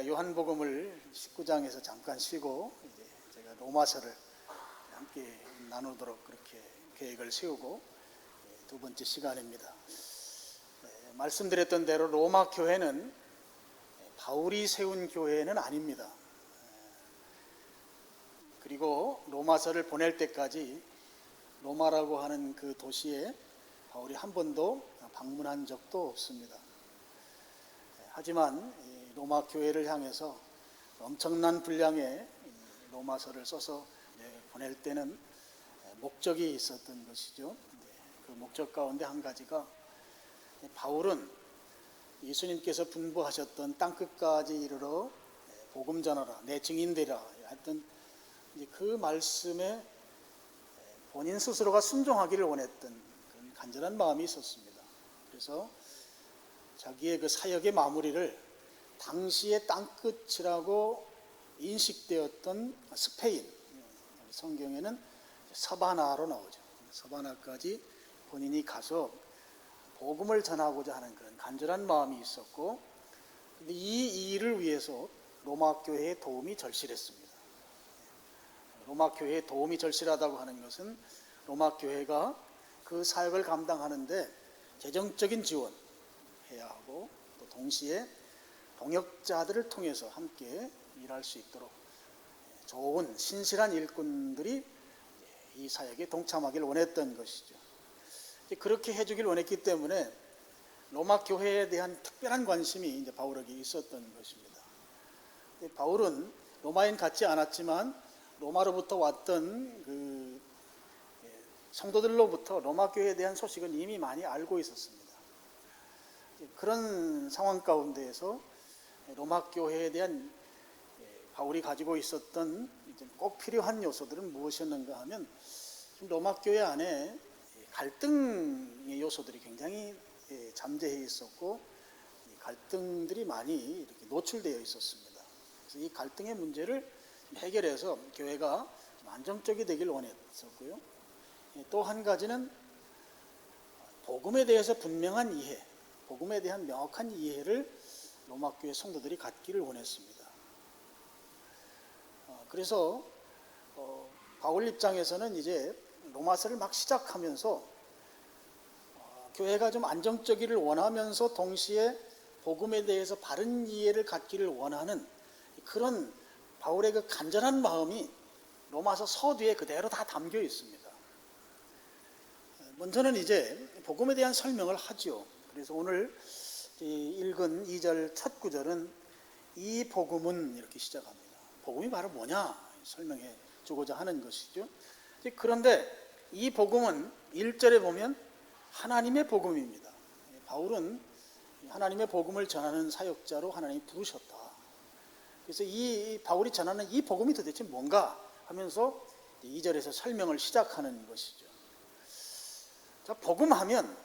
요한복음을 19장에서 잠깐 쉬고 이제 제가 로마서를 함께 나누도록 그렇게 계획을 세우고 두 번째 시간입니다. 말씀드렸던 대로 로마 교회는 바울이 세운 교회는 아닙니다. 그리고 로마서를 보낼 때까지 로마라고 하는 그 도시에 바울이 한 번도 방문한 적도 없습니다. 하지만 로마 교회를 향해서 엄청난 분량의 로마서를 써서 보낼 때는 목적이 있었던 것이죠. 그 목적 가운데 한 가지가 바울은 예수님께서 분부하셨던 땅끝까지 이르러 복음 전하라, 내 증인되라 하여튼 그 말씀에 본인 스스로가 순종하기를 원했던 그런 간절한 마음이 있었습니다. 그래서 자기의 그 사역의 마무리를 당시의 땅끝이라고 인식되었던 스페인, 성경에는 서바나로 나오죠. 서바나까지 본인이 가서 복음을 전하고자 하는 그런 간절한 마음이 있었고, 근데 이 일을 위해서 로마 교회의 도움이 절실했습니다. 로마 교회의 도움이 절실하다고 하는 것은 로마 교회가 그 사역을 감당하는데 재정적인 지원해야 하고, 또 동시에 동역자들을 통해서 함께 일할 수 있도록 좋은 신실한 일꾼들이 이 사역에 동참하기를 원했던 것이죠. 그렇게 해주길 원했기 때문에 로마 교회에 대한 특별한 관심이 이제 바울에게 있었던 것입니다. 바울은 로마인 같지 않았지만 로마로부터 왔던 그 성도들로부터 로마 교회에 대한 소식은 이미 많이 알고 있었습니다. 그런 상황 가운데에서 로마 교회에 대한 바울이 가지고 있었던 꼭 필요한 요소들은 무엇이었는가 하면, 로마 교회 안에 갈등의 요소들이 굉장히 잠재해 있었고, 갈등들이 많이 이렇게 노출되어 있었습니다. 그래서 이 갈등의 문제를 해결해서 교회가 안정적이 되길 원했었고요. 또 한 가지는 복음에 대해서 분명한 이해, 복음에 대한 명확한 이해를 로마 교회 성도들이 갖기를 원했습니다. 그래서 바울 입장에서는 이제 로마서를 막 시작하면서 교회가 좀 안정적이를 원하면서 동시에 복음에 대해서 바른 이해를 갖기를 원하는 그런 바울의 그 간절한 마음이 로마서 서두에 그대로 다 담겨 있습니다. 먼저는 이제 복음에 대한 설명을 하죠. 그래서 오늘 읽은 2절 첫 구절은 이 복음은 이렇게 시작합니다. 복음이 바로 뭐냐 설명해 주고자 하는 것이죠. 그런데 이 복음은 1절에 보면 하나님의 복음입니다. 바울은 하나님의 복음을 전하는 사역자로 하나님이 부르셨다. 그래서 이 바울이 전하는 이 복음이 도대체 뭔가 하면서 2절에서 설명을 시작하는 것이죠. 자, 복음하면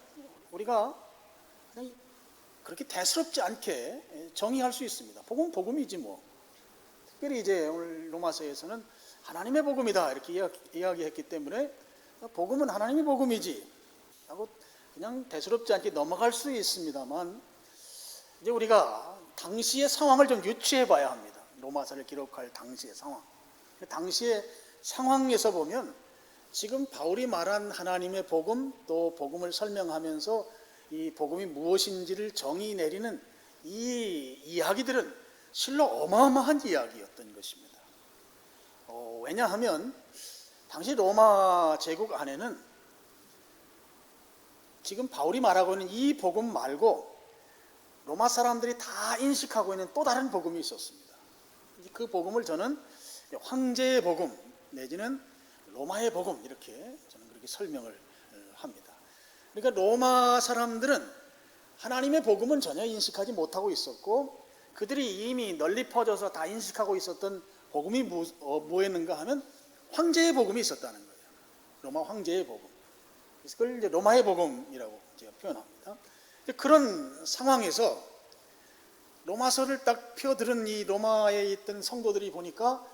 우리가 그냥 그렇게 대수롭지 않게 정의할 수 있습니다. 복음은 복음이지 뭐. 특별히 이제 오늘 로마서에서는 하나님의 복음이다 이렇게 이야기했기 때문에 복음은 하나님의 복음이지 하고 그냥 대수롭지 않게 넘어갈 수 있습니다만, 이제 우리가 당시의 상황을 좀 유추해 봐야 합니다. 로마서를 기록할 당시의 상황. 당시의 상황에서 보면 지금 바울이 말한 하나님의 복음, 또 복음을 설명하면서 이 복음이 무엇인지를 정의 내리는 이 이야기들은 실로 어마어마한 이야기였던 것입니다. 왜냐하면 당시 로마 제국 안에는 지금 바울이 말하고 있는 이 복음 말고 로마 사람들이 다 인식하고 있는 또 다른 복음이 있었습니다. 그 복음을 저는 황제의 복음 내지는 로마의 복음 이렇게 저는 그렇게 설명을 합니다. 그러니까 로마 사람들은 하나님의 복음은 전혀 인식하지 못하고 있었고, 그들이 이미 널리 퍼져서 다 인식하고 있었던 복음이 뭐였는가 하면 황제의 복음이 있었다는 거예요. 로마 황제의 복음. 그래서 그걸 이제 로마의 복음이라고 제가 표현합니다. 그런 상황에서 로마서를 딱 펴들은 이 로마에 있던 성도들이 보니까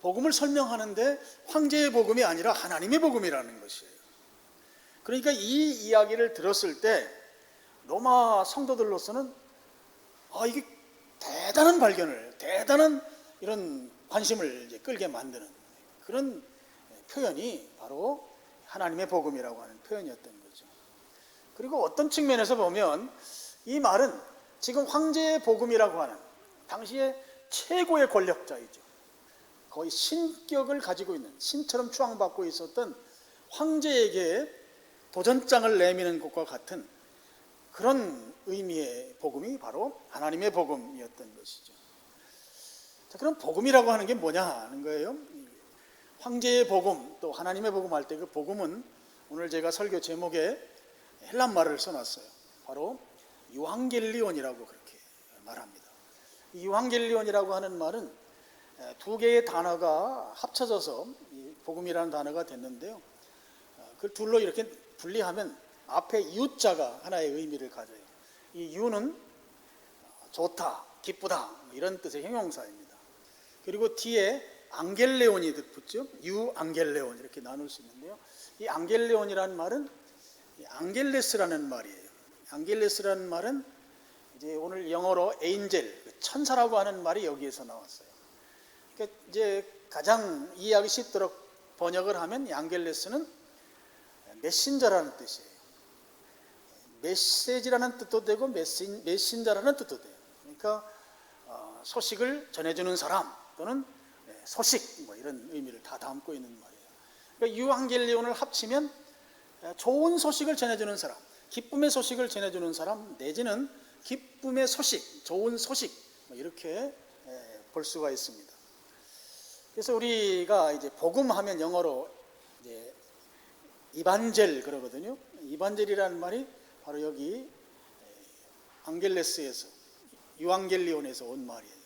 복음을 설명하는데 황제의 복음이 아니라 하나님의 복음이라는 것이에요. 그러니까 이 이야기를 들었을 때 로마 성도들로서는 이게 대단한 발견을 대단한 이런 관심을 이제 끌게 만드는 그런 표현이 바로 하나님의 복음이라고 하는 표현이었던 거죠. 그리고 어떤 측면에서 보면 이 말은 지금 황제의 복음이라고 하는 당시의 최고의 권력자이죠. 거의 신격을 가지고 있는, 신처럼 추앙받고 있었던 황제에게 도전장을 내미는 것과 같은 그런 의미의 복음이 바로 하나님의 복음이었던 것이죠. 자, 그럼 복음이라고 하는 게 뭐냐 하는 거예요. 황제의 복음, 또 하나님의 복음 할 때 그 복음은 오늘 제가 설교 제목에 헬란말을 써놨어요. 바로 유앙겔리온이라고 그렇게 말합니다. 이 유앙겔리온이라고 하는 말은 두 개의 단어가 합쳐져서 이 복음이라는 단어가 됐는데요. 그 둘로 이렇게 분리하면 앞에 유자가 하나의 의미를 가져요. 이 유는 좋다, 기쁘다 이런 뜻의 형용사입니다. 그리고 뒤에 앙겔레온이 붙죠. 유앙겔레온 이렇게 나눌 수 있는데요. 이 앙겔레온이라는 말은 앙겔레스라는 말이에요. 앙겔레스라는 말은 이제 오늘 영어로 에인젤, 천사라고 하는 말이 여기에서 나왔어요. 그러니까 이제 가장 이해하기 쉽도록 번역을 하면 이 앙겔레스는 메신저라는 뜻이에요. 메시지라는 뜻도 되고 메신저라는 뜻도 돼요. 그러니까 소식을 전해주는 사람 또는 소식 뭐 이런 의미를 다 담고 있는 말이에요. 그러니까 유앙겔리온을 합치면 좋은 소식을 전해주는 사람, 기쁨의 소식을 전해주는 사람 내지는 기쁨의 소식, 좋은 소식 뭐 이렇게 볼 수가 있습니다. 그래서 우리가 이제 복음하면 영어로 이제 이반젤 그러거든요. 이반젤이라는 말이 바로 여기 앙겔레스에서 유앙겔리온에서 온 말이에요.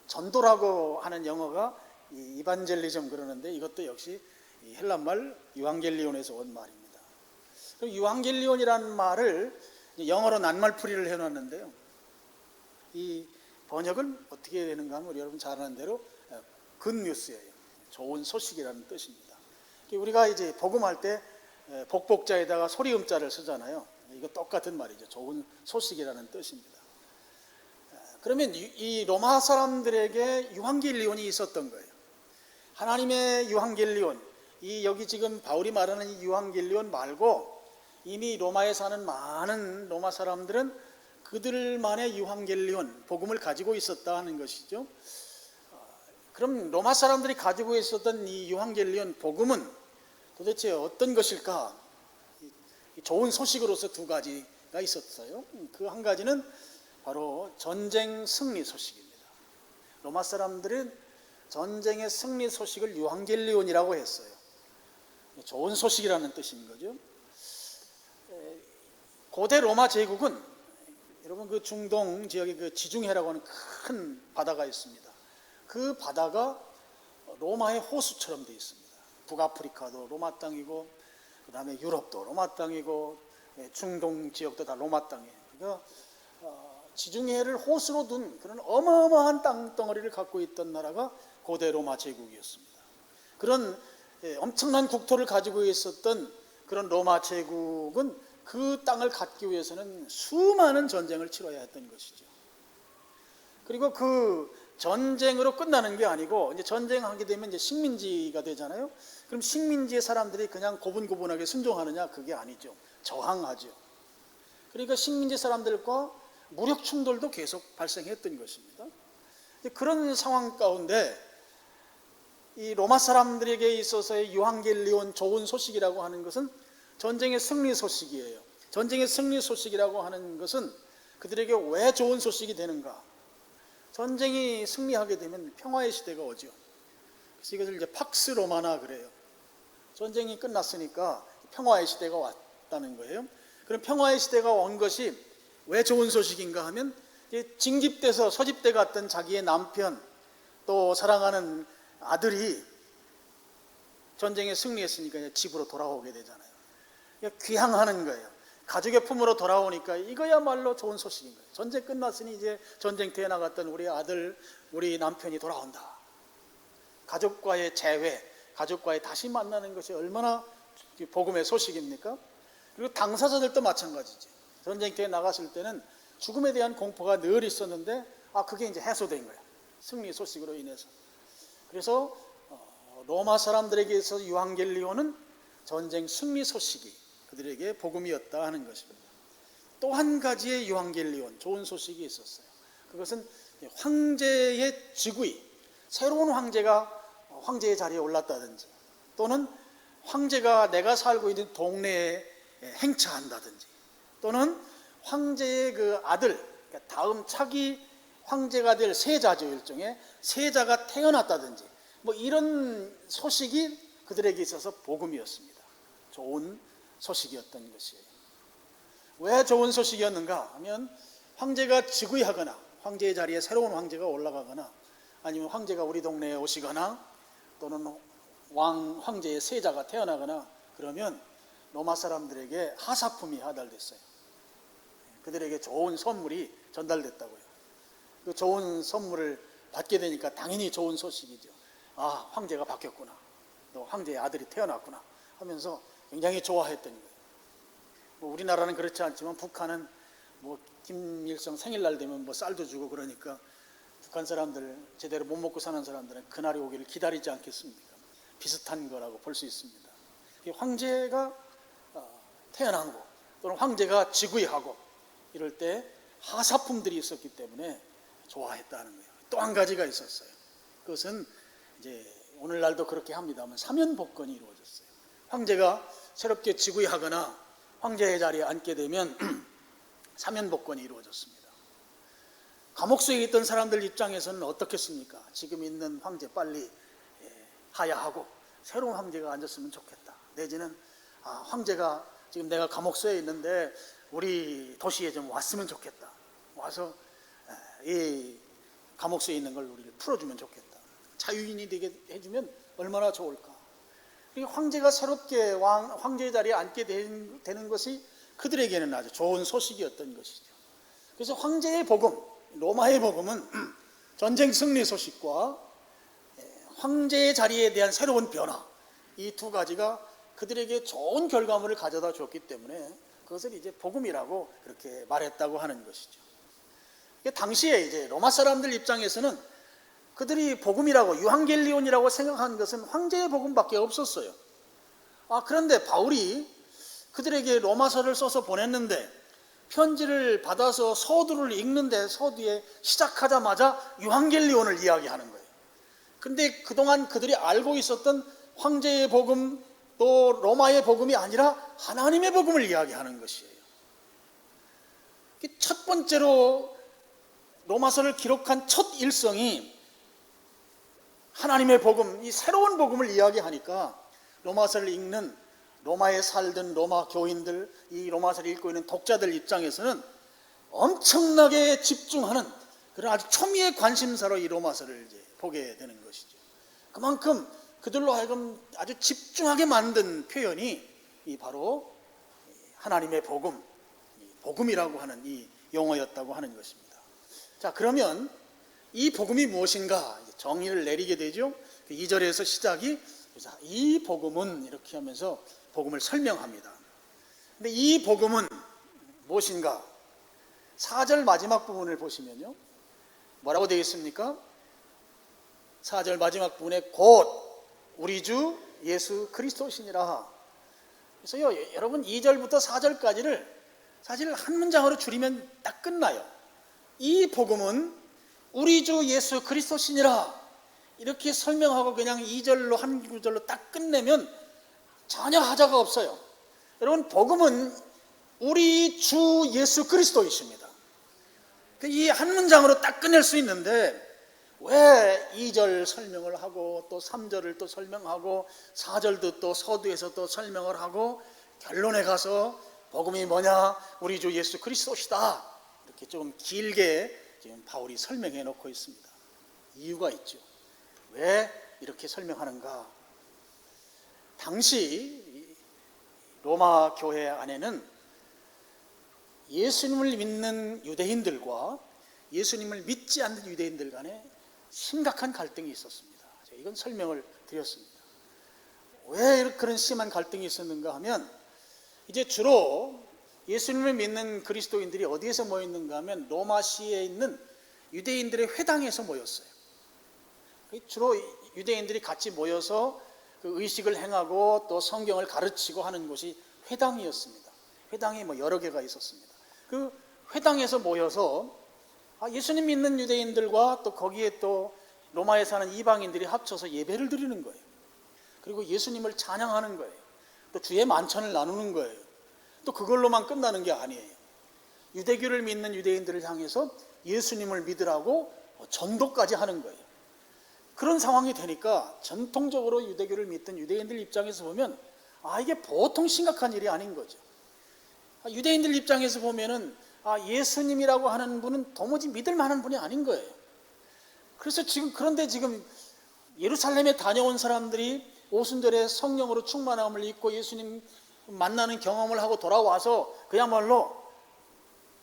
전도라고 하는 영어가 이반젤리즘 그러는데 이것도 역시 헬란말 유앙겔리온에서 온 말입니다. 유앙겔리온이라는 말을 영어로 낱말풀이를 해놨는데요. 이 번역은 어떻게 되는가 하면 우리 여러분 잘 아는 대로 굿뉴스예요. 좋은 소식이라는 뜻입니다. 우리가 이제 복음할 때 복복자에다가 소리음자를 쓰잖아요. 이거 똑같은 말이죠. 좋은 소식이라는 뜻입니다. 그러면 이 로마 사람들에게 유앙겔리온이 있었던 거예요. 하나님의 유앙겔리온, 이 여기 지금 바울이 말하는 이 유앙겔리온 말고 이미 로마에 사는 많은 로마 사람들은 그들만의 유앙겔리온, 복음을 가지고 있었다 하는 것이죠. 그럼 로마 사람들이 가지고 있었던 이 유앙겔리온 복음은 도대체 어떤 것일까? 좋은 소식으로서 두 가지가 있었어요. 그 한 가지는 바로 전쟁 승리 소식입니다. 로마 사람들은 전쟁의 승리 소식을 유앙겔리온이라고 했어요. 좋은 소식이라는 뜻인 거죠. 고대 로마 제국은 여러분 그 중동 지역에 그 지중해라고 하는 큰 바다가 있습니다. 그 바다가 로마의 호수처럼 되어 있습니다. 북아프리카도 로마 땅이고 그 다음에 유럽도 로마 땅이고 중동 지역도 다 로마 땅이에요. 그러니까 지중해를 호수로 둔 그런 어마어마한 땅덩어리를 갖고 있던 나라가 고대 로마 제국이었습니다. 그런 엄청난 국토를 가지고 있었던 그런 로마 제국은 그 땅을 갖기 위해서는 수많은 전쟁을 치러야 했던 것이죠. 그리고 그 전쟁으로 끝나는 게 아니고 이제 전쟁하게 되면 이제 식민지가 되잖아요. 그럼 식민지의 사람들이 그냥 고분고분하게 순종하느냐? 그게 아니죠. 저항하죠. 그러니까 식민지 사람들과 무력 충돌도 계속 발생했던 것입니다. 그런 상황 가운데 이 로마 사람들에게 있어서의 유앙겔리온 좋은 소식이라고 하는 것은 전쟁의 승리 소식이에요. 전쟁의 승리 소식이라고 하는 것은 그들에게 왜 좋은 소식이 되는가? 전쟁이 승리하게 되면 평화의 시대가 오죠. 그래서 이것을 이제 팍스 로마나 그래요. 전쟁이 끝났으니까 평화의 시대가 왔다는 거예요. 그럼 평화의 시대가 온 것이 왜 좋은 소식인가 하면 징집돼서 소집돼 갔던 자기의 남편 또 사랑하는 아들이 전쟁에 승리했으니까 집으로 돌아오게 되잖아요. 귀향하는 거예요. 가족의 품으로 돌아오니까 이거야말로 좋은 소식인 거예요. 전쟁 끝났으니 이제 전쟁터에 나갔던 우리 아들, 우리 남편이 돌아온다. 가족과의 재회, 가족과의 다시 만나는 것이 얼마나 복음의 소식입니까? 그리고 당사자들도 마찬가지죠. 전쟁터에 나갔을 때는 죽음에 대한 공포가 늘 있었는데 그게 이제 해소된 거예요. 승리 소식으로 인해서. 그래서 로마 사람들에게 있어서 유앙겔리온은 전쟁 승리 소식이 그들에게 복음이었다 하는 것입니다. 또 한 가지의 유앙겔리온, 좋은 소식이 있었어요. 그것은 황제의 즉위, 새로운 황제가 황제의 자리에 올랐다든지, 또는 황제가 내가 살고 있는 동네에 행차한다든지, 또는 황제의 그 아들, 그러니까 다음 차기 황제가 될 세자죠, 일종의 세자가 태어났다든지, 뭐 이런 소식이 그들에게 있어서 복음이었습니다. 좋은 소식이었던 것이에요. 왜 좋은 소식이었는가 하면, 황제가 즉위하거나 황제의 자리에 새로운 황제가 올라가거나, 아니면 황제가 우리 동네에 오시거나, 또는 황제의 세자가 태어나거나 그러면 로마 사람들에게 하사품이 하달됐어요. 그들에게 좋은 선물이 전달됐다고요. 그 좋은 선물을 받게 되니까 당연히 좋은 소식이죠. 아, 황제가 바뀌었구나, 또 황제의 아들이 태어났구나 하면서 굉장히 좋아했던 거예요. 뭐 우리나라는 그렇지 않지만 북한은 뭐 김일성 생일날 되면 뭐 쌀도 주고 그러니까 북한 사람들, 제대로 못 먹고 사는 사람들은 그날이 오기를 기다리지 않겠습니까? 비슷한 거라고 볼 수 있습니다. 황제가 태어나고 또는 황제가 즉위하고 이럴 때 하사품들이 있었기 때문에 좋아했다는 거예요. 또 한 가지가 있었어요. 그것은 이제 오늘날도 그렇게 합니다만 사면복권이 이루어졌어요. 황제가 새롭게 즉위하거나 황제의 자리에 앉게 되면 사면복권이 이루어졌습니다. 감옥 속에 있던 사람들 입장에서는 어떻겠습니까? 지금 있는 황제 빨리 하야하고 새로운 황제가 앉았으면 좋겠다. 내지는 황제가 지금 내가 감옥소에 있는데 우리 도시에 좀 왔으면 좋겠다. 와서 이 감옥소에 있는 걸 우리를 풀어주면 좋겠다. 자유인이 되게 해주면 얼마나 좋을까. 황제가 새롭게 황제의 자리에 앉게 되는 것이 그들에게는 아주 좋은 소식이었던 것이죠. 그래서 황제의 복음, 로마의 복음은 전쟁 승리 소식과 황제의 자리에 대한 새로운 변화, 이 두 가지가 그들에게 좋은 결과물을 가져다 줬기 때문에 그것을 이제 복음이라고 그렇게 말했다고 하는 것이죠. 당시에 이제 로마 사람들 입장에서는 그들이 복음이라고, 유앙겔리온이라고 생각한 것은 황제의 복음밖에 없었어요. 그런데 바울이 그들에게 로마서를 써서 보냈는데, 편지를 받아서 서두를 읽는데 서두에 시작하자마자 유앙겔리온을 이야기하는 거예요. 그런데 그동안 그들이 알고 있었던 황제의 복음, 또 로마의 복음이 아니라 하나님의 복음을 이야기하는 것이에요. 첫 번째로 로마서를 기록한 첫 일성이 하나님의 복음, 이 새로운 복음을 이야기하니까 로마서를 읽는, 로마에 살던 로마 교인들, 이 로마서를 읽고 있는 독자들 입장에서는 엄청나게 집중하는 그런 아주 초미의 관심사로 이 로마서를 이제 보게 되는 것이죠. 그만큼 그들로 하여금 아주 집중하게 만든 표현이 이 바로 하나님의 복음, 복음이라고 하는 이 용어였다고 하는 것입니다. 자, 그러면 이 복음이 무엇인가 정의를 내리게 되죠. 2절에서 시작이 이 복음은 이렇게 하면서 복음을 설명합니다. 근데 이 복음은 무엇인가? 4절 마지막 부분을 보시면요, 뭐라고 되어 있습니까? 4절 마지막 부분에 곧 우리 주 예수 그리스도시니라. 그래서요, 여러분 2절부터 4절까지를 사실 한 문장으로 줄이면 딱 끝나요. 이 복음은 우리 주 예수 그리스도시니라 이렇게 설명하고 그냥 2절로 한 구절로 딱 끝내면 전혀 하자가 없어요. 여러분, 복음은 우리 주 예수 그리스도이십니다. 이 한 문장으로 딱 끝낼 수 있는데 왜 2절 설명을 하고 또 3절을 또 설명하고 4절도 또 서두에서 또 설명을 하고 결론에 가서 복음이 뭐냐? 우리 주 예수 그리스도시다. 이렇게 좀 길게 지금 바울이 설명해 놓고 있습니다. 이유가 있죠. 왜 이렇게 설명하는가? 당시 로마 교회 안에는 예수님을 믿는 유대인들과 예수님을 믿지 않는 유대인들 간에 심각한 갈등이 있었습니다. 이건 설명을 드렸습니다. 왜 그런 심한 갈등이 있었는가 하면, 이제 주로 예수님을 믿는 그리스도인들이 어디에서 모였는가 하면 로마시에 있는 유대인들의 회당에서 모였어요. 주로 유대인들이 같이 모여서 그 의식을 행하고 또 성경을 가르치고 하는 곳이 회당이었습니다. 회당이 여러 개가 있었습니다. 그 회당에서 모여서 예수님 믿는 유대인들과 또 거기에 또 로마에 사는 이방인들이 합쳐서 예배를 드리는 거예요. 그리고 예수님을 찬양하는 거예요. 또 주의 만찬을 나누는 거예요. 또 그걸로만 끝나는 게 아니에요. 유대교를 믿는 유대인들을 향해서 예수님을 믿으라고 전도까지 하는 거예요. 그런 상황이 되니까 전통적으로 유대교를 믿던 유대인들 입장에서 보면 이게 보통 심각한 일이 아닌 거죠. 유대인들 입장에서 보면은 예수님이라고 하는 분은 도무지 믿을 만한 분이 아닌 거예요. 그래서 그런데 지금 예루살렘에 다녀온 사람들이 오순절에 성령으로 충만함을 입고 예수님 만나는 경험을 하고 돌아와서 그야말로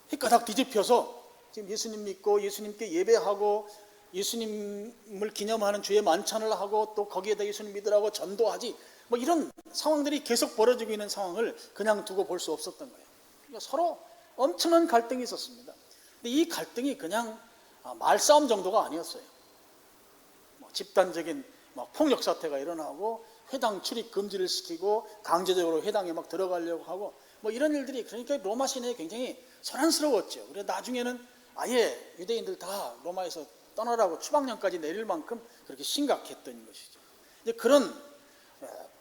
휘가닥 뒤집혀서 지금 예수님 믿고 예수님께 예배하고 예수님을 기념하는 주의 만찬을 하고 또 거기에다 예수님 믿으라고 전도하지 이런 상황들이 계속 벌어지고 있는 상황을 그냥 두고 볼 수 없었던 거예요. 그러니까 서로 엄청난 갈등이 있었습니다. 근데 이 갈등이 그냥 말싸움 정도가 아니었어요. 집단적인 폭력 사태가 일어나고 회당 출입 금지를 시키고 강제적으로 회당에 들어가려고 하고 이런 일들이 그러니까 로마 시내에 굉장히 소란스러웠죠. 그래서 나중에는 아예 유대인들 다 로마에서 떠나라고 추방령까지 내릴 만큼 그렇게 심각했던 것이죠. 이제 그런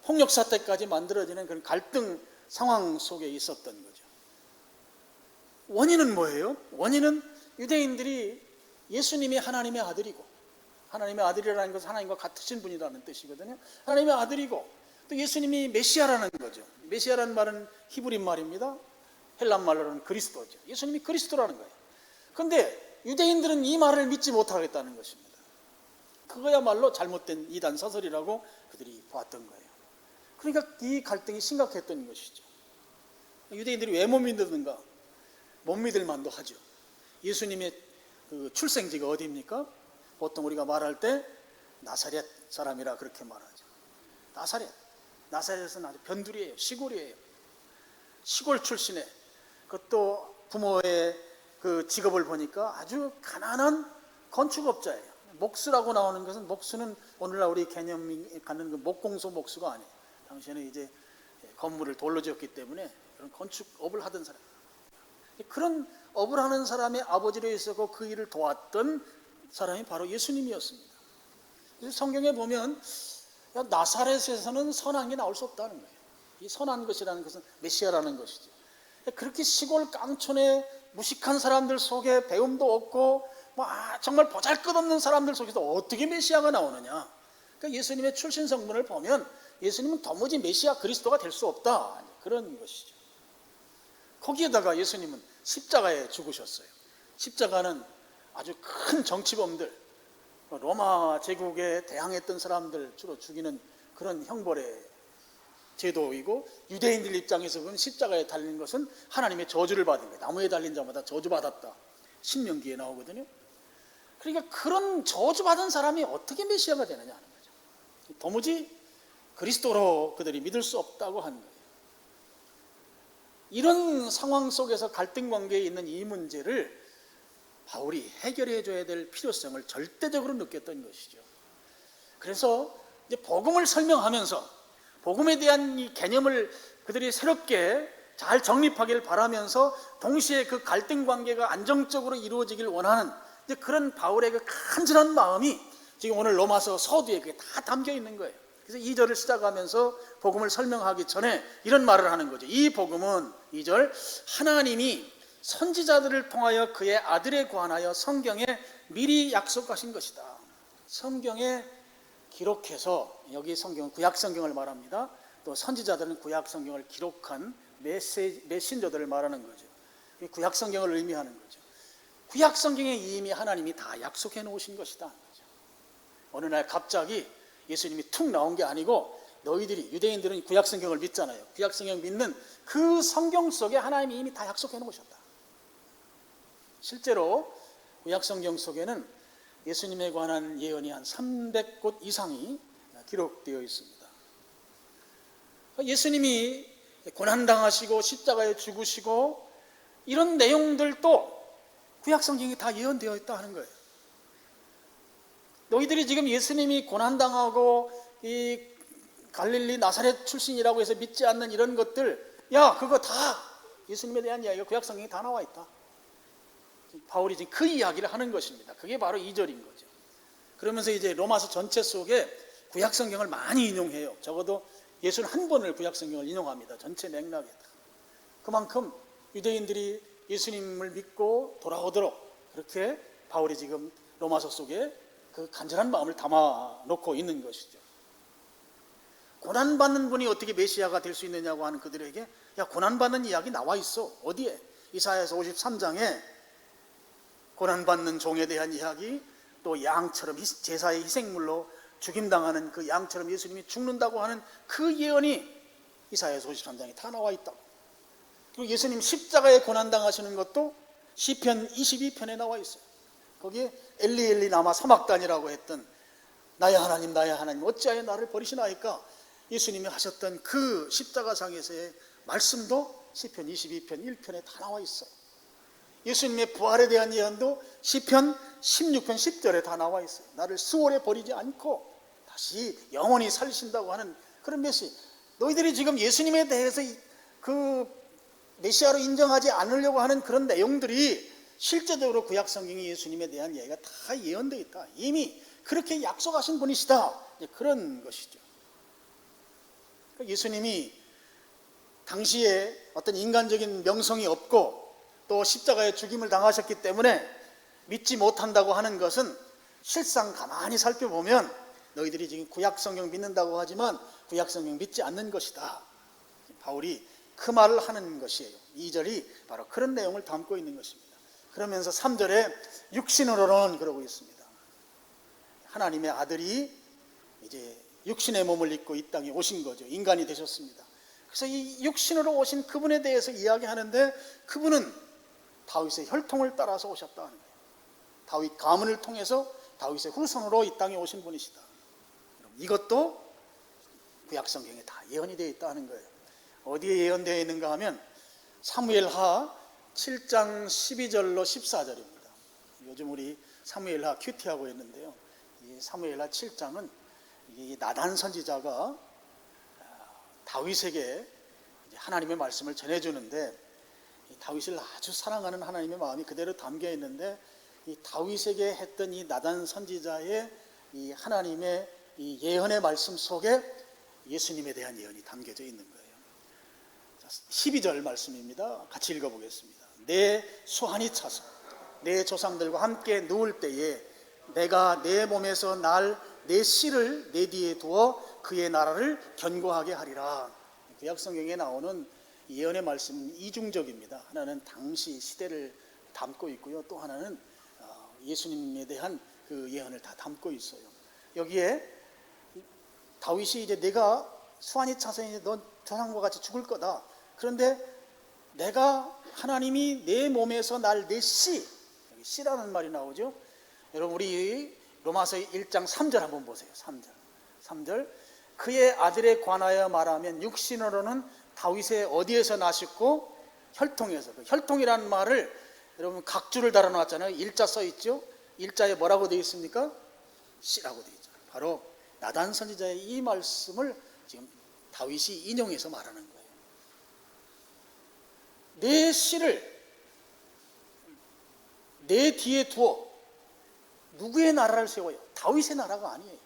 폭력 사태까지 만들어지는 그런 갈등 상황 속에 있었던 거죠. 원인은 뭐예요? 원인은 유대인들이 예수님이 하나님의 아들이고, 하나님의 아들이라는 것은 하나님과 같으신 분이라는 뜻이거든요. 하나님의 아들이고 또 예수님이 메시아라는 거죠. 메시아라는 말은 히브리 말입니다. 헬란 말로는 그리스도죠. 예수님이 그리스도라는 거예요. 그런데 유대인들은 이 말을 믿지 못하겠다는 것입니다. 그거야말로 잘못된 이단 사설이라고 그들이 보았던 거예요. 그러니까 이 갈등이 심각했던 것이죠. 유대인들이 왜 못 믿는가? 못 믿을 만도 하죠. 예수님의 그 출생지가 어디입니까? 보통 우리가 말할 때 나사렛 사람이라 그렇게 말하죠. 나사렛은 아주 변두리예요. 시골이에요. 시골 출신에 그것도 부모의 그 직업을 보니까 아주 가난한 건축업자예요. 목수라고 나오는 것은, 목수는 오늘날 우리 개념이 갖는 그 목공소 목수가 아니에요. 당시에는 이제 건물을 돌로 지었기 때문에 그런 건축업을 하던 사람. 그런 업을 하는 사람의 아버지로 있었고 그 일을 도왔던 사람이 바로 예수님이었습니다. 그래서 성경에 보면 나사렛에서는 선한 게 나올 수 없다는 거예요. 이 선한 것이라는 것은 메시아라는 것이죠. 그렇게 시골 깡촌에 무식한 사람들 속에 배움도 없고 정말 보잘것없는 사람들 속에서 어떻게 메시아가 나오느냐. 그러니까 예수님의 출신 성분을 보면 예수님은 도무지 메시아 그리스도가 될 수 없다, 그런 것이죠. 거기에다가 예수님은 십자가에 죽으셨어요. 십자가는 아주 큰 정치범들, 로마 제국에 대항했던 사람들 주로 죽이는 그런 형벌의 제도이고, 유대인들 입장에서 보면 십자가에 달린 것은 하나님의 저주를 받은 거예요. 나무에 달린 자마다 저주받았다, 신명기에 나오거든요. 그러니까 그런 저주받은 사람이 어떻게 메시아가 되느냐 하는 거죠. 도무지 그리스도로 그들이 믿을 수 없다고 하는 거예요. 이런 상황 속에서 갈등 관계에 있는 이 문제를 바울이 해결해 줘야 될 필요성을 절대적으로 느꼈던 것이죠. 그래서 이제 복음을 설명하면서 복음에 대한 이 개념을 그들이 새롭게 잘 정립하길 바라면서 동시에 그 갈등 관계가 안정적으로 이루어지길 원하는 이제 그런 바울의 그 간절한 마음이 지금 오늘 로마서 서두에 그게 다 담겨 있는 거예요. 그래서 2절을 시작하면서 복음을 설명하기 전에 이런 말을 하는 거죠. 이 복음은 2절, 하나님이 선지자들을 통하여 그의 아들에 관하여 성경에 미리 약속하신 것이다. 성경에 기록해서, 여기 성경은 구약 성경을 말합니다. 또 선지자들은 구약 성경을 기록한 메신저들을 말하는 거죠. 구약 성경을 의미하는 거죠. 구약 성경에 이미 하나님이 다 약속해 놓으신 것이다. 어느 날 갑자기 예수님이 툭 나온 게 아니고, 너희들이, 유대인들은 구약 성경을 믿잖아요. 구약 성경 믿는 그 성경 속에 하나님이 이미 다 약속해 놓으셨다. 실제로 구약 성경 속에는 예수님에 관한 예언이 한 300곳 이상이 기록되어 있습니다. 예수님이 고난당하시고 십자가에 죽으시고 이런 내용들도 구약 성경이 다 예언되어 있다 하는 거예요. 너희들이 지금 예수님이 고난당하고 이 갈릴리 나사렛 출신이라고 해서 믿지 않는 이런 것들, 야, 그거 다 예수님에 대한 이야기가 구약성경에 다 나와 있다. 바울이 지금 그 이야기를 하는 것입니다. 그게 바로 2절인 거죠. 그러면서 이제 로마서 전체 속에 구약성경을 많이 인용해요. 적어도 61번을 구약성경을 인용합니다. 전체 맥락에. 그만큼 유대인들이 예수님을 믿고 돌아오도록 그렇게 바울이 지금 로마서 속에 그 간절한 마음을 담아 놓고 있는 것이죠. 고난받는 분이 어떻게 메시아가 될 수 있느냐고 하는 그들에게, 야, 고난받는 이야기 나와 있어. 어디에? 이사야서 53장에 고난받는 종에 대한 이야기, 또 양처럼 제사의 희생물로 죽임당하는 그 양처럼 예수님이 죽는다고 하는 그 예언이 이사야서 53장에 다 나와 있다고. 그리고 예수님 십자가에 고난당하시는 것도 시편 22편에 나와 있어요. 거기에 엘리 엘리 라마 사막단이라고 했던, 나의 하나님 나의 하나님 어찌하여 나를 버리시나이까, 예수님이 하셨던 그 십자가상에서의 말씀도 시편 22편 1편에 다 나와 있어요. 예수님의 부활에 대한 예언도 시편 16편 10절에 다 나와 있어요. 나를 수월에 버리지 않고 다시 영원히 살리신다고 하는 그런 메시지. 너희들이 지금 예수님에 대해서 그 메시아로 인정하지 않으려고 하는 그런 내용들이 실제적으로 구약성경이 예수님에 대한 이야기가 다 예언되어 있다. 이미 그렇게 약속하신 분이시다. 그런 것이죠. 예수님이 당시에 어떤 인간적인 명성이 없고 또 십자가에 죽임을 당하셨기 때문에 믿지 못한다고 하는 것은 실상 가만히 살펴보면 너희들이 지금 구약성경 믿는다고 하지만 구약성경 믿지 않는 것이다. 바울이 그 말을 하는 것이에요. 2절이 바로 그런 내용을 담고 있는 것입니다. 그러면서 3절에 육신으로는 그러고 있습니다. 하나님의 아들이 이제 육신의 몸을 입고 이 땅에 오신 거죠. 인간이 되셨습니다. 그래서 이 육신으로 오신 그분에 대해서 이야기하는데, 그분은 다윗의 혈통을 따라서 오셨다는 거예요. 다윗 가문을 통해서 다윗의 후손으로 이 땅에 오신 분이시다. 이것도 구약성경에 다 예언이 되어 있다는 거예요. 어디에 예언되어 있는가 하면 사무엘하 7장 12절로 14절입니다. 요즘 우리 사무엘하 큐티하고 있는데요. 이 사무엘하 7장은 이 나단 선지자가 다윗에게 하나님의 말씀을 전해주는데, 다윗을 아주 사랑하는 하나님의 마음이 그대로 담겨 있는데, 이 다윗에게 했던 이 나단 선지자의 이 하나님의 이 예언의 말씀 속에 예수님에 대한 예언이 담겨져 있는 거예요. 12절 말씀입니다. 같이 읽어보겠습니다. 내 수한이 차서 내 조상들과 함께 누울 때에 내가 내 몸에서 날 내 씨를 내 뒤에 두어 그의 나라를 견고하게 하리라. 구약성경에 나오는 예언의 말씀은 이중적입니다. 하나는 당시 시대를 담고 있고요, 또 하나는 예수님에 대한 그 예언을 다 담고 있어요. 여기에 다윗이 이제 내가 수한이 차서 이제 넌 조상과 같이 죽을 거다. 그런데 내가 하나님이 내 몸에서 날 내 씨, 여기 씨라는 말이 나오죠. 여러분 우리 로마서 1장 3절 한번 보세요. 3절 그의 아들에 관하여 말하면 육신으로는 다윗의 어디에서 나셨고 혈통에서, 그 혈통이라는 말을 여러분 각주를 달아놨잖아요. 일자 써 있죠. 일자에 뭐라고 되어 있습니까? 씨라고 되어 있죠. 바로 나단 선지자의 이 말씀을 지금 다윗이 인용해서 말하는 거예요. 내 씨를 내 뒤에 두어 누구의 나라를 세워요? 다윗의 나라가 아니에요.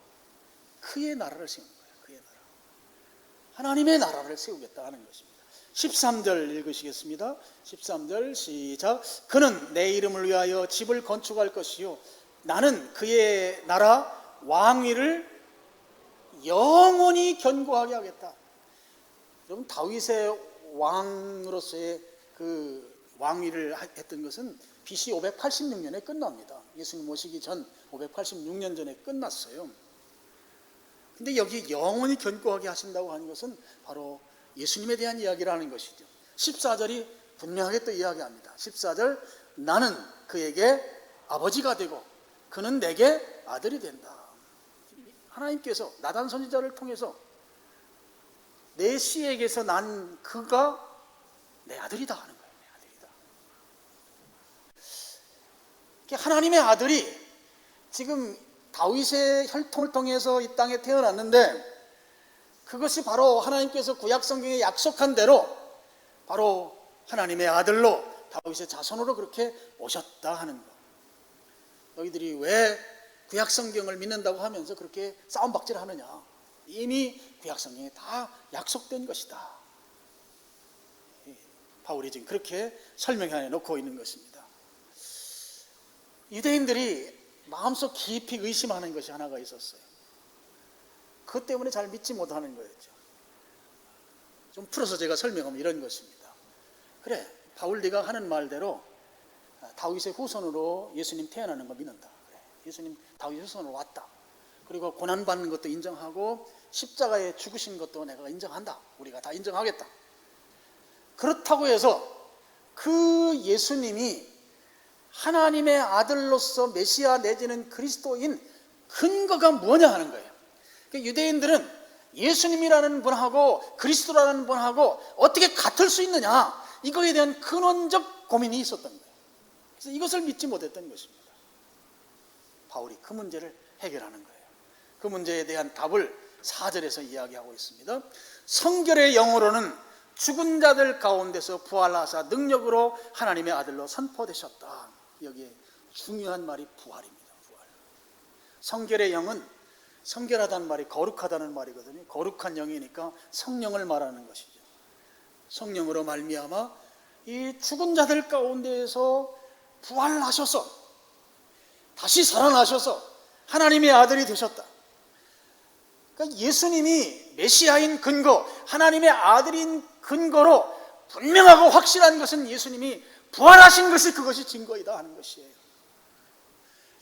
그의 나라를 세우는 거예요. 그의 나라. 하나님의 나라를 세우겠다 하는 것입니다. 13절 읽으시겠습니다. 13절 시작. 그는 내 이름을 위하여 집을 건축할 것이요 나는 그의 나라 왕위를 영원히 견고하게 하겠다. 여러분 다윗의 왕으로서의 그 왕위를 했던 것은 BC 586년에 끝납니다. 예수님 오시기 전 586년 전에 끝났어요. 근데 여기 영원히 견고하게 하신다고 하는 것은 바로 예수님에 대한 이야기라는 것이죠. 14절이 분명하게 또 이야기합니다. 14절 나는 그에게 아버지가 되고 그는 내게 아들이 된다. 하나님께서 나단 선지자를 통해서 내 씨에게서 난 그가 내 아들이다 하는 거예요. 내 아들이다. 하나님의 아들이 지금 다윗의 혈통을 통해서 이 땅에 태어났는데, 그것이 바로 하나님께서 구약 성경에 약속한 대로 바로 하나님의 아들로 다윗의 자손으로 그렇게 오셨다 하는 것. 너희들이 왜 구약 성경을 믿는다고 하면서 그렇게 싸움박질 하느냐? 이미 구약 성경에 다 약속된 것이다. 바울이 지금 그렇게 설명해 놓고 있는 것입니다. 유대인들이 마음속 깊이 의심하는 것이 하나가 있었어요. 그것 때문에 잘 믿지 못하는 거였죠. 좀 풀어서 제가 설명하면 이런 것입니다. 그래, 바울 네가 하는 말대로 다윗의 후손으로 예수님 태어나는 거 믿는다. 그래, 예수님 다윗의 후손으로 왔다. 그리고 고난받는 것도 인정하고 십자가에 죽으신 것도 내가 인정한다. 우리가 다 인정하겠다. 그렇다고 해서 그 예수님이 하나님의 아들로서 메시아 내지는 그리스도인 근거가 뭐냐 하는 거예요. 유대인들은 예수님이라는 분하고 그리스도라는 분하고 어떻게 같을 수 있느냐, 이거에 대한 근원적 고민이 있었던 거예요. 그래서 이것을 믿지 못했던 것입니다. 바울이 그 문제를 해결하는 거예요. 그 문제에 대한 답을 4절에서 이야기하고 있습니다. 성결의 영으로는 죽은 자들 가운데서 부활하사 능력으로 하나님의 아들로 선포되셨다. 여기에 중요한 말이 부활입니다. 부활. 성결의 영은, 성결하다는 말이 거룩하다는 말이거든요. 거룩한 영이니까 성령을 말하는 것이죠. 성령으로 말미암아 이 죽은 자들 가운데에서 부활하셔서 다시 살아나셔서 하나님의 아들이 되셨다. 그러니까 예수님이 메시아인 근거, 하나님의 아들인 근거로 분명하고 확실한 것은 예수님이 부활하신 것이 그것이 증거이다 하는 것이에요.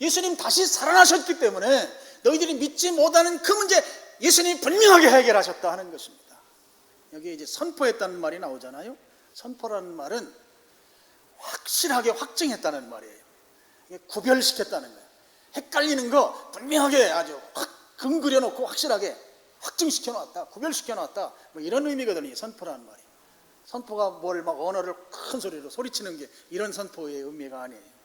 예수님 다시 살아나셨기 때문에 너희들이 믿지 못하는 그 문제 예수님이 분명하게 해결하셨다 하는 것입니다. 여기에 이제 선포했다는 말이 나오잖아요. 선포라는 말은 확실하게 확증했다는 말이에요. 구별시켰다는 거예요. 헷갈리는 거 분명하게 아주 확 근거려 놓고 확실하게 확증시켜 놨다, 구별시켜 놨다, 뭐 이런 의미거든요. 선포라는 말이. 선포가 뭘 막 언어를 큰 소리로 소리치는 게 이런 선포의 의미가 아니에요.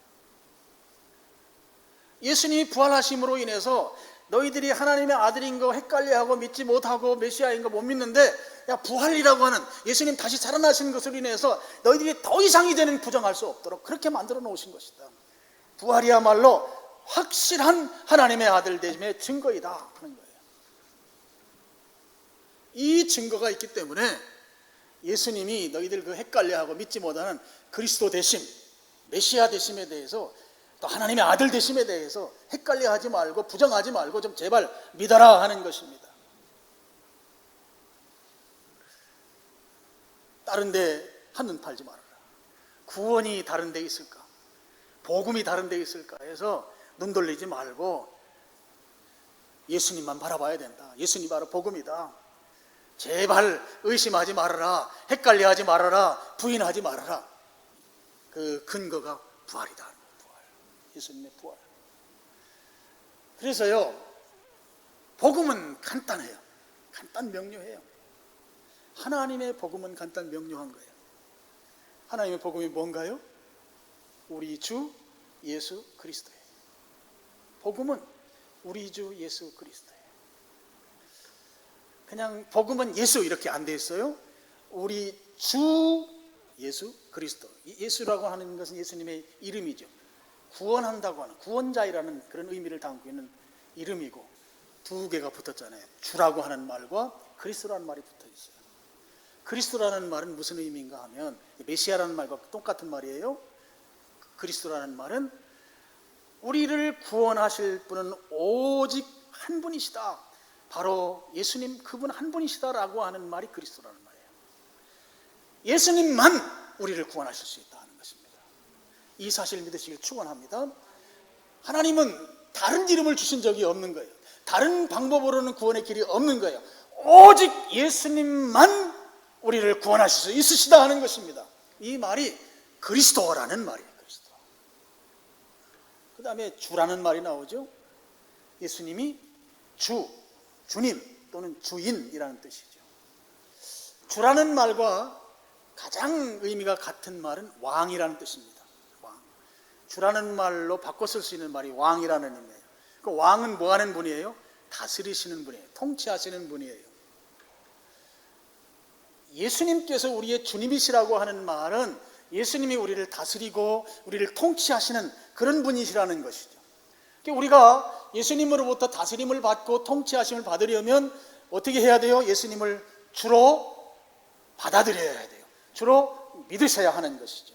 예수님이 부활하심으로 인해서 너희들이 하나님의 아들인 거 헷갈려하고 믿지 못하고 메시아인 거 못 믿는데, 야, 부활이라고 하는 예수님 다시 살아나신 것으로 인해서 너희들이 더 이상 이제는 부정할 수 없도록 그렇게 만들어 놓으신 것이다. 부활이야말로 확실한 하나님의 아들 되심의 증거이다 하는 거예요. 이 증거가 있기 때문에 예수님이 너희들 그 헷갈려하고 믿지 못하는 그리스도 되심, 메시아 되심에 대해서, 또 하나님의 아들 되심에 대해서 헷갈려하지 말고 부정하지 말고 좀 제발 믿어라 하는 것입니다. 다른 데 한눈 팔지 말아라. 구원이 다른 데 있을까? 복음이 다른 데 있을까 해서 눈 돌리지 말고 예수님만 바라봐야 된다. 예수님 바로 복음이다. 제발 의심하지 말아라. 헷갈려하지 말아라. 부인하지 말아라. 그 근거가 부활이다. 부활. 예수님의 부활. 그래서요, 복음은 간단해요. 간단 명료해요. 하나님의 복음은 간단 명료한 거예요. 하나님의 복음이 뭔가요? 우리 주 예수 그리스도예요. 복음은 우리 주 예수 그리스도예요. 그냥 복음은 예수 이렇게 안 돼 있어요. 우리 주 예수 그리스도. 예수라고 하는 것은 예수님의 이름이죠. 구원한다고 하는, 구원자이라는 그런 의미를 담고 있는 이름이고, 두 개가 붙었잖아요. 주라고 하는 말과 그리스도라는 말이 붙어 있어요. 그리스도라는 말은 무슨 의미인가 하면, 메시아라는 말과 똑같은 말이에요. 그리스도라는 말은 우리를 구원하실 분은 오직 한 분이시다. 바로 예수님 그분 한 분이시다라고 하는 말이 그리스도라는 말이에요. 예수님만 우리를 구원하실 수 있다 하는 것입니다. 이 사실을 믿으시길 축원합니다. 하나님은 다른 이름을 주신 적이 없는 거예요. 다른 방법으로는 구원의 길이 없는 거예요. 오직 예수님만 우리를 구원하실 수 있으시다 하는 것입니다. 이 말이 그리스도라는 말이에요. 그리스도. 그 다음에 주라는 말이 나오죠. 예수님이 주, 주님 또는 주인이라는 뜻이죠. 주라는 말과 가장 의미가 같은 말은 왕이라는 뜻입니다. 왕. 주라는 말로 바꿔 쓸 수 있는 말이 왕이라는 의미예요. 그 왕은 뭐 하는 분이에요? 다스리시는 분이에요. 통치하시는 분이에요. 예수님께서 우리의 주님이시라고 하는 말은 예수님이 우리를 다스리고 우리를 통치하시는 그런 분이시라는 것이죠. 우리가 예수님으로부터 다스림을 받고 통치하심을 받으려면 어떻게 해야 돼요? 예수님을 주로 받아들여야 돼요. 주로 믿으셔야 하는 것이죠.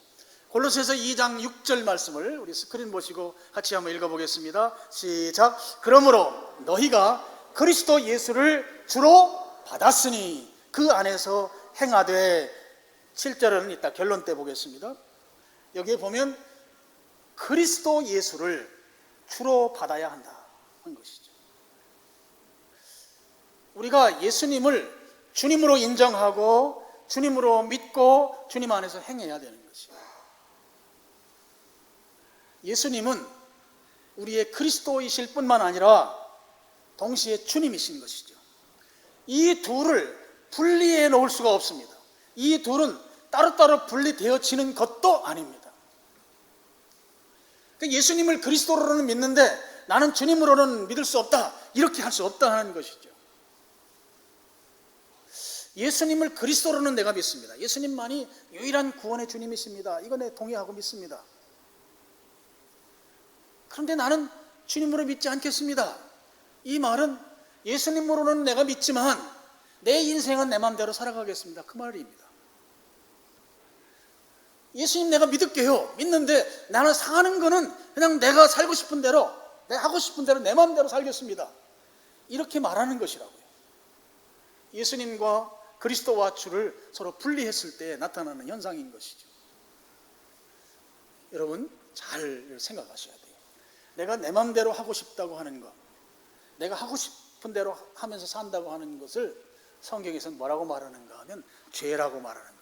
골로새서 2장 6절 말씀을 우리 스크린 보시고 같이 한번 읽어보겠습니다. 시작. 그러므로 너희가 그리스도 예수를 주로 받았으니 그 안에서 행하되. 7절은 이따 결론 때 보겠습니다. 여기에 보면 그리스도 예수를 주로 받아야 한다 하는 것이죠. 우리가 예수님을 주님으로 인정하고 주님으로 믿고 주님 안에서 행해야 되는 것이에요. 예수님은 우리의 그리스도이실 뿐만 아니라 동시에 주님이신 것이죠. 이 둘을 분리해 놓을 수가 없습니다. 이 둘은 따로따로 분리되어지는 것도 아닙니다. 예수님을 그리스도로는 믿는데 나는 주님으로는 믿을 수 없다, 이렇게 할 수 없다는 것이죠. 예수님을 그리스도로는 내가 믿습니다. 예수님만이 유일한 구원의 주님이십니다. 이거 내 동의하고 믿습니다. 그런데 나는 주님으로 믿지 않겠습니다. 이 말은 예수님으로는 내가 믿지만 내 인생은 내 마음대로 살아가겠습니다, 그 말입니다. 예수님 내가 믿을게요. 믿는데 나는 사는 거는 그냥 내가 살고 싶은 대로, 내가 하고 싶은 대로 내 마음대로 살겠습니다, 이렇게 말하는 것이라고요. 예수님과 그리스도와 주를 서로 분리했을 때 나타나는 현상인 것이죠. 여러분 잘 생각하셔야 돼요. 내가 내 마음대로 하고 싶다고 하는 것, 내가 하고 싶은 대로 하면서 산다고 하는 것을 성경에서는 뭐라고 말하는가 하면 죄라고 말하는 거예요.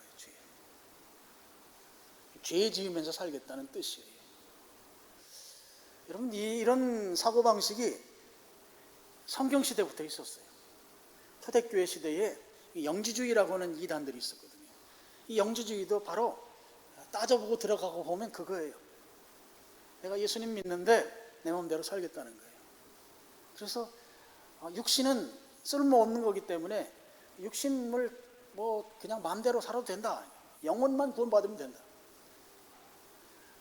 죄 지으면서 살겠다는 뜻이에요. 여러분 이런 사고방식이 성경시대부터 있었어요. 초대교회 시대에 영지주의라고 하는 이단들이 있었거든요. 이 영지주의도 바로 따져보고 들어가고 보면 그거예요. 내가 예수님 믿는데 내 마음대로 살겠다는 거예요. 그래서 육신은 쓸모없는 거기 때문에 육신을 뭐 그냥 마음대로 살아도 된다, 영혼만 구원받으면 된다.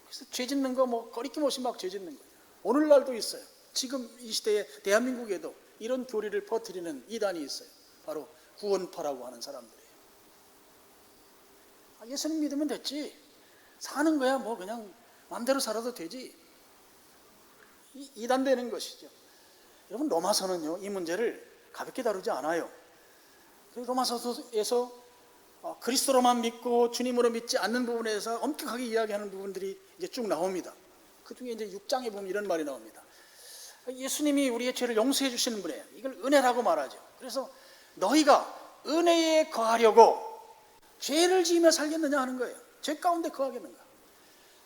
그래서 죄 짓는 거 뭐 꺼리낌 없이 막 죄 짓는 거예요. 오늘날도 있어요. 지금 이 시대에 대한민국에도 이런 교리를 퍼뜨리는 이단이 있어요. 바로 구원파라고 하는 사람들이에요. 예수님 믿으면 됐지, 사는 거야 뭐 그냥 마음대로 살아도 되지, 이단 되는 것이죠. 여러분 로마서는요 이 문제를 가볍게 다루지 않아요. 로마서에서 그리스도로만 믿고 주님으로 믿지 않는 부분에서 엄격하게 이야기하는 부분들이 이제 쭉 나옵니다. 그 중에 이제 6장에 보면 이런 말이 나옵니다. 예수님이 우리의 죄를 용서해 주시는 분이에요. 이걸 은혜라고 말하죠. 그래서 너희가 은혜에 거하려고 죄를 지으며 살겠느냐 하는 거예요. 죄 가운데 거하겠는가?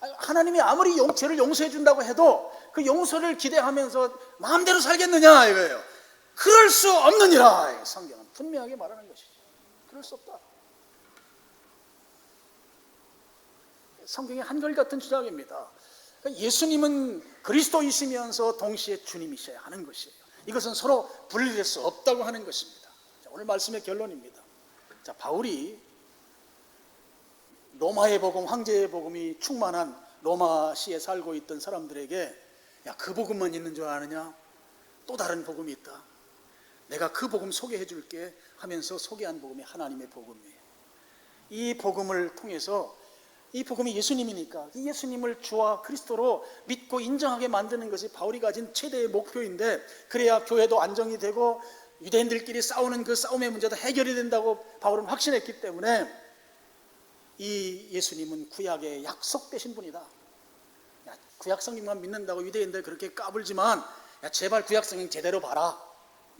하나님이 아무리 죄를 용서해 준다고 해도 그 용서를 기대하면서 마음대로 살겠느냐 이거예요. 그럴 수 없느니라. 성경은 분명하게 말하는 것이죠. 그럴 수 없다. 성경의 한결같은 주장입니다. 예수님은 그리스도이시면서 동시에 주님이셔야 하는 것이에요. 이것은 서로 분리될 수 없다고 하는 것입니다. 자, 오늘 말씀의 결론입니다. 자, 바울이 로마의 복음, 황제의 복음이 충만한 로마시에 살고 있던 사람들에게 야, 그 복음만 있는 줄 아느냐? 또 다른 복음이 있다. 내가 그 복음 소개해 줄게 하면서 소개한 복음이 하나님의 복음이에요. 이 복음을 통해서 이 복음이 예수님이니까 이 예수님을 주와 그리스도로 믿고 인정하게 만드는 것이 바울이 가진 최대의 목표인데, 그래야 교회도 안정이 되고 유대인들끼리 싸우는 그 싸움의 문제도 해결이 된다고 바울은 확신했기 때문에 이 예수님은 구약의 약속되신 분이다. 야, 구약 성경만 믿는다고 유대인들 그렇게 까불지만 야, 제발 구약 성경 제대로 봐라.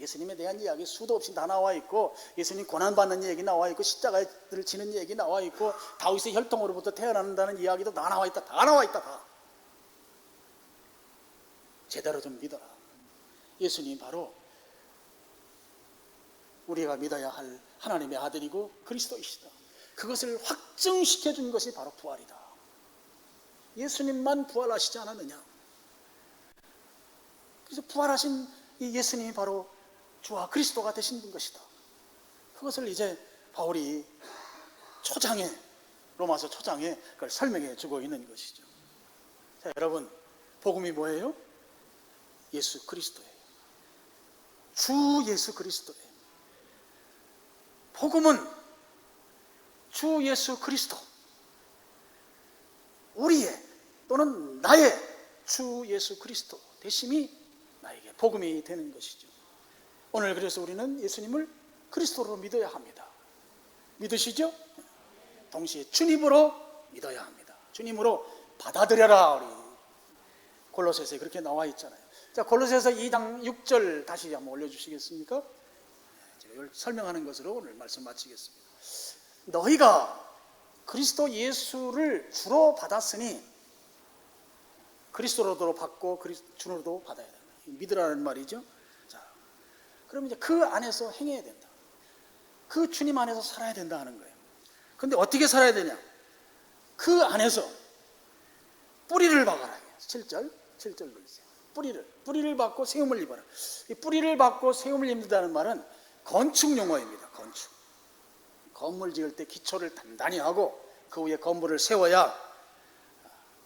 예수님에 대한 이야기 수도 없이 다 나와 있고, 예수님 고난받는 얘기 나와 있고, 십자가를 지는 얘기 나와 있고, 다윗의 혈통으로부터 태어난다는 이야기도 다 나와 있다. 다 나와 있다. 다. 제대로 좀 믿어라. 예수님이 바로 우리가 믿어야 할 하나님의 아들이고 그리스도이시다. 그것을 확증시켜 준 것이 바로 부활이다. 예수님만 부활하시지 않았느냐? 그래서 부활하신 이 예수님이 바로 주와 그리스도가 되신 것이다. 그것을 이제 바울이 초장에, 로마서 초장에 그걸 설명해 주고 있는 것이죠. 자, 여러분, 복음이 뭐예요? 예수 그리스도예요. 주 예수 그리스도예요. 복음은 주 예수 그리스도, 우리의 또는 나의 주 예수 그리스도 되심이 나에게 복음이 되는 것이죠. 오늘 그래서 우리는 예수님을 그리스도로 믿어야 합니다. 믿으시죠? 동시에 주님으로 믿어야 합니다. 주님으로 받아들여라. 우리 골로새서에 그렇게 나와 있잖아요. 자, 골로새서 2장 6절 다시 한번 올려주시겠습니까? 제가 이걸 설명하는 것으로 오늘 말씀 마치겠습니다. 너희가 그리스도 예수를 주로 받았으니 그리스도로도 받고 주로도 받아야 된다. 믿으라는 말이죠. 자, 그럼 이제 그 안에서 행해야 된다. 그 주님 안에서 살아야 된다 하는 거예요. 근데 어떻게 살아야 되냐? 그 안에서 뿌리를 박아라. 7절 보세요. 뿌리를 받고 세움을 입어라. 이 뿌리를 받고 세움을 입는다는 말은 건축 용어입니다. 건축. 건물 지을 때 기초를 단단히 하고 그 위에 건물을 세워야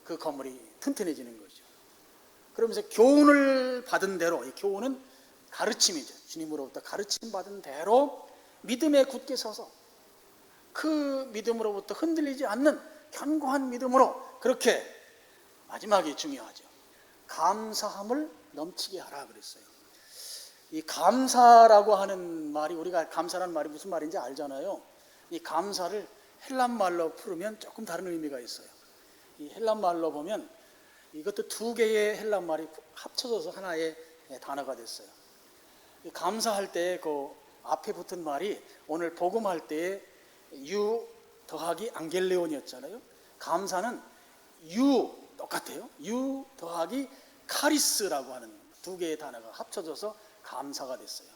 그 건물이 튼튼해지는 거죠. 그러면서 교훈을 받은 대로, 이 교훈은 가르침이죠. 주님으로부터 가르침 받은 대로 믿음에 굳게 서서 그 믿음으로부터 흔들리지 않는 견고한 믿음으로, 그렇게 마지막이 중요하죠. 감사함을 넘치게 하라 그랬어요. 이 감사라고 하는 말이, 우리가 감사라는 말이 무슨 말인지 알잖아요. 이 감사를 헬란 말로 풀으면 조금 다른 의미가 있어요. 이 헬란 말로 보면 이것도 두 개의 헬란 말이 합쳐져서 하나의 단어가 됐어요. 이 감사할 때 그 앞에 붙은 말이 오늘 복음할 때의 유 더하기 안겔레온이었잖아요. 감사는 유 똑같아요. 유 더하기 카리스라고 하는 두 개의 단어가 합쳐져서 감사가 됐어요.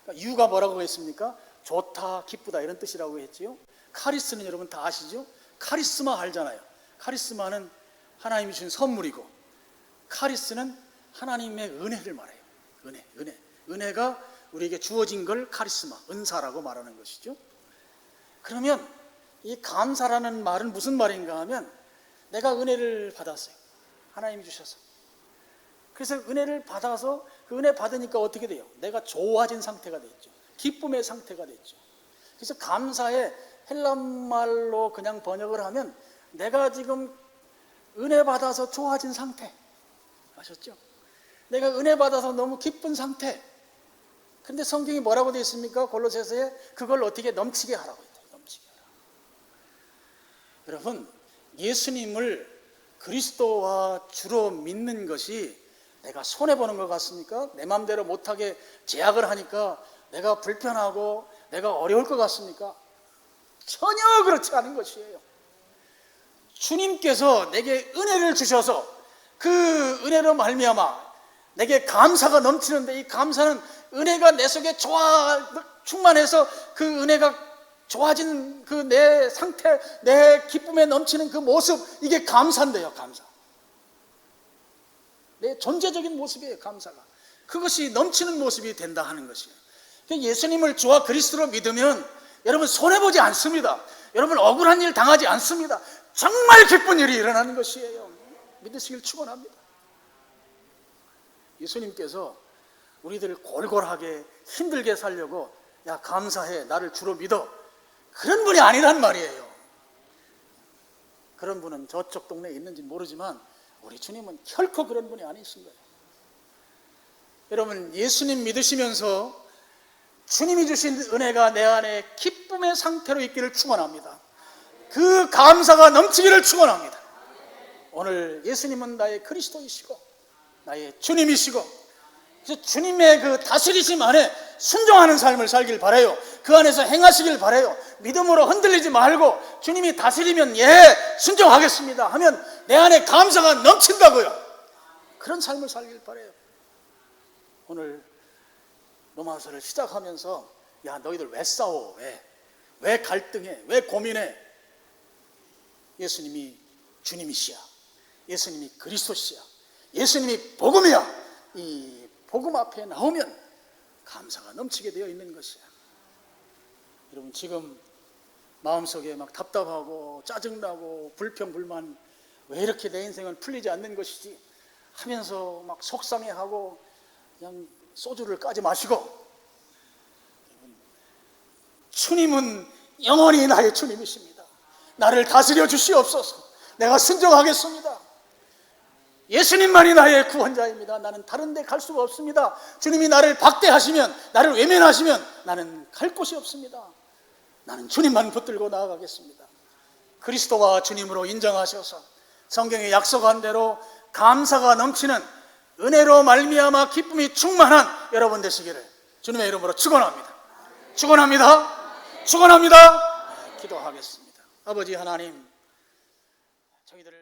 그러니까 유가 뭐라고 했습니까? 좋다, 기쁘다 이런 뜻이라고 했지요. 카리스는 여러분 다 아시죠? 카리스마 알잖아요. 카리스마는 하나님이 주신 선물이고, 카리스는 하나님의 은혜를 말해요. 은혜가 우리에게 주어진 걸 카리스마, 은사라고 말하는 것이죠. 그러면 이 감사라는 말은 무슨 말인가 하면, 내가 은혜를 받았어요. 하나님이 주셔서. 그래서 은혜를 받아서 그 은혜 받으니까 어떻게 돼요? 내가 좋아진 상태가 됐죠. 기쁨의 상태가 됐죠. 그래서 감사의 헬란말로 그냥 번역을 하면 내가 지금 은혜 받아서 좋아진 상태. 아셨죠? 내가 은혜 받아서 너무 기쁜 상태. 근데 성경이 뭐라고 되어 있습니까? 골로새서에 그걸 어떻게 넘치게 하라고 했다. 넘치게 하라. 여러분, 예수님을 그리스도와 주로 믿는 것이 내가 손해보는 것 같습니까? 내 마음대로 못하게 제약을 하니까 내가 불편하고 내가 어려울 것 같습니까? 전혀 그렇지 않은 것이에요. 주님께서 내게 은혜를 주셔서 그 은혜로 말미암아 내게 감사가 넘치는데, 이 감사는 은혜가 내 속에 충만해서 그 은혜가 좋아진 그 내 상태, 내 기쁨에 넘치는 그 모습, 이게 감사인데요. 감사. 내 존재적인 모습이에요. 감사가. 그것이 넘치는 모습이 된다 하는 것이에요. 예수님을 주와 그리스도로 믿으면 여러분 손해보지 않습니다. 여러분 억울한 일 당하지 않습니다. 정말 기쁜 일이 일어나는 것이에요. 믿으시길 축원합니다. 예수님께서 우리들을 골골하게 힘들게 살려고, 야 감사해, 나를 주로 믿어, 그런 분이 아니란 말이에요. 그런 분은 저쪽 동네에 있는지 모르지만 우리 주님은 결코 그런 분이 아니신 거예요. 여러분, 예수님 믿으시면서 주님이 주신 은혜가 내 안에 기쁨의 상태로 있기를 축원합니다. 그 감사가 넘치기를 축원합니다. 오늘 예수님은 나의 그리스도이시고 나의 주님이시고, 그래서 주님의 그 다스리심 안에 순종하는 삶을 살길 바라요. 그 안에서 행하시길 바라요. 믿음으로 흔들리지 말고 주님이 다스리면 예 순종하겠습니다 하면 내 안에 감사가 넘친다고요. 그런 삶을 살길 바라요. 오늘 로마서를 시작하면서 야 너희들 왜 싸워? 왜 갈등해? 왜 고민해? 예수님이 주님이시야. 예수님이 그리스도시야. 예수님이 복음이야. 이 복음 앞에 나오면 감사가 넘치게 되어 있는 것이야. 여러분, 지금 마음속에 막 답답하고 짜증나고 불평불만, 왜 이렇게 내 인생은 풀리지 않는 것이지 하면서 막 속상해하고 그냥 소주를 까지 마시고, 주님은 영원히 나의 주님이십니다. 나를 다스려 주시옵소서. 내가 순종하겠습니다. 예수님만이 나의 구원자입니다. 나는 다른 데 갈 수가 없습니다. 주님이 나를 박대하시면, 나를 외면하시면 나는 갈 곳이 없습니다. 나는 주님만 붙들고 나아가겠습니다. 그리스도와 주님으로 인정하셔서 성경에 약속한 대로 감사가 넘치는 은혜로 말미암아 기쁨이 충만한 여러분 되시기를 주님의 이름으로 축원합니다. 축원합니다. 축원합니다. 기도하겠습니다. 아버지 하나님, 저희들을